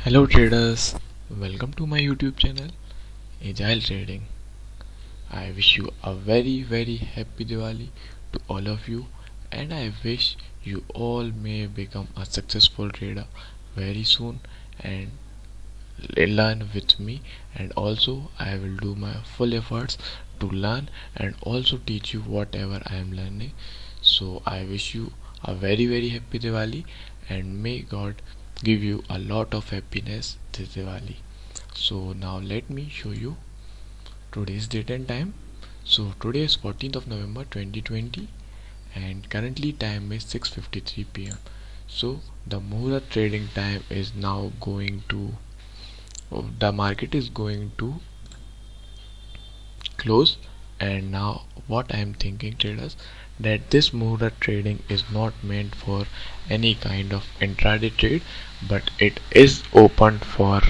Hello traders, welcome to my YouTube channel Agile Trading. I wish you a very happy Diwali to all of you, and I wish you all may become a successful trader very soon and learn with me, and also I will do my full efforts to learn and also teach you whatever I am learning. So I wish you a very happy Diwali, and may God give you a lot of happiness this Diwali. So now let me show you today's date and time. So today is 14th of November 2020 and currently time is 6:53 p.m. So the Muhurat trading time is now going to, the market is going to close. And now what I am thinking, traders, that this Muhurat trading is not meant for any kind of intraday trade, but it is open for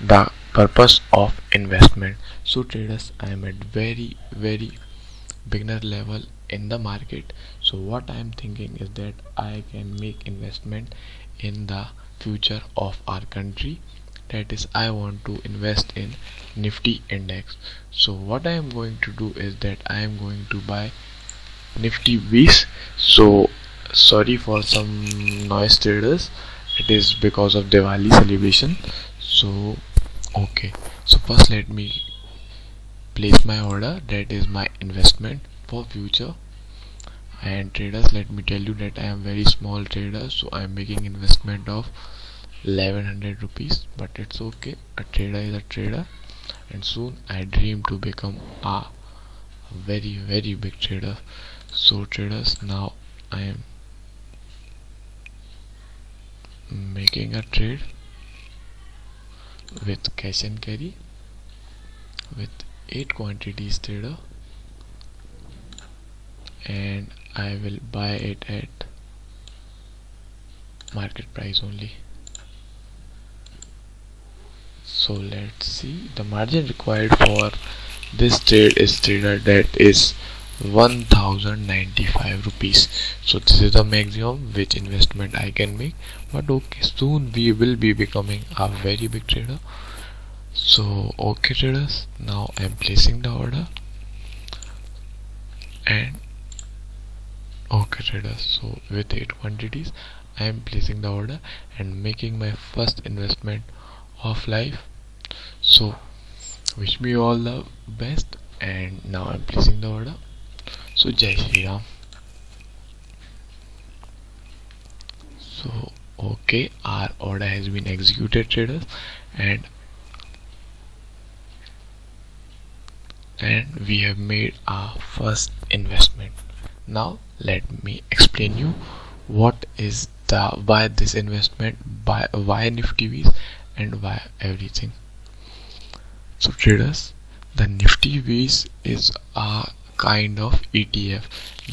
the purpose of investment. So traders, I am at very beginner level in the market. So what I am thinking is that I can make investment in the future of our country. That is, I want to invest in Nifty index. So what I am going to do is that I am going to buy Nifty V's. So sorry for some noise, traders, it is because of Diwali celebration. So okay, so first let me place my order, that is my investment for future. And traders, let me tell you that I am very small trader, so I am making investment of 1100 rupees, but it's okay, a trader is a trader, and soon I dream to become a very big trader. So traders, now I am making a trade with cash and carry with 8 quantities, trader, and I will buy it at market price only. So let's see, the margin required for this trade is, trader, that is 1095 rupees. So this is the maximum which investment I can make, but okay, soon we will be becoming a very big trader. So okay traders, now I am placing the order, and okay traders, so with 8 quantities I am placing the order and making my first investment of life. So wish me all the best, and now I am placing the order. So Jai Shri Ram. So okay, our order has been executed, traders, and we have made our first investment. Now let me explain you what is the why this investment, why Nifty V's, and why everything. So traders, the Nifty V's is a kind of ETF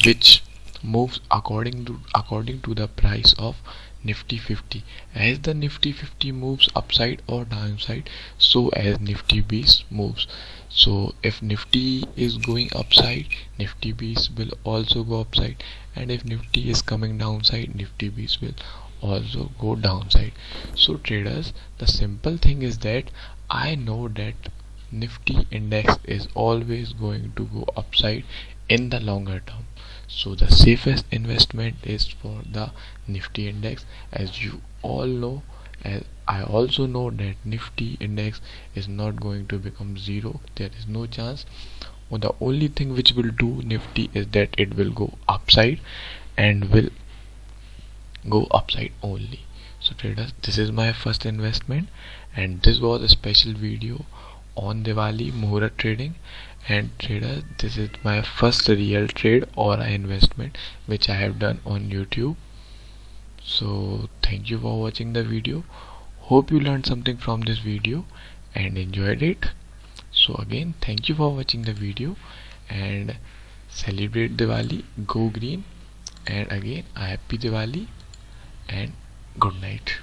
which moves according to the price of Nifty 50. As the Nifty 50 moves upside or downside, so as Nifty B's moves. So if Nifty is going upside, Nifty B's will also go upside, and if Nifty is coming downside, Nifty B's will also go downside. So traders, the simple thing is that I know that Nifty index is always going to go upside in the longer term. So the safest investment is for the Nifty index, as you all know, as I also know that Nifty index is not going to become zero. There is no chance. Well, the only thing which will do Nifty is that it will go upside, and will go upside only. So traders, this is my first investment, and this was a special video on Diwali Muhurat trading. And traders, this is my first real trade or investment which I have done on YouTube. So thank you for watching the video. Hope you learned something from this video and enjoyed it. So again, thank you for watching the video, and celebrate Diwali, go green, and again a happy Diwali and good night.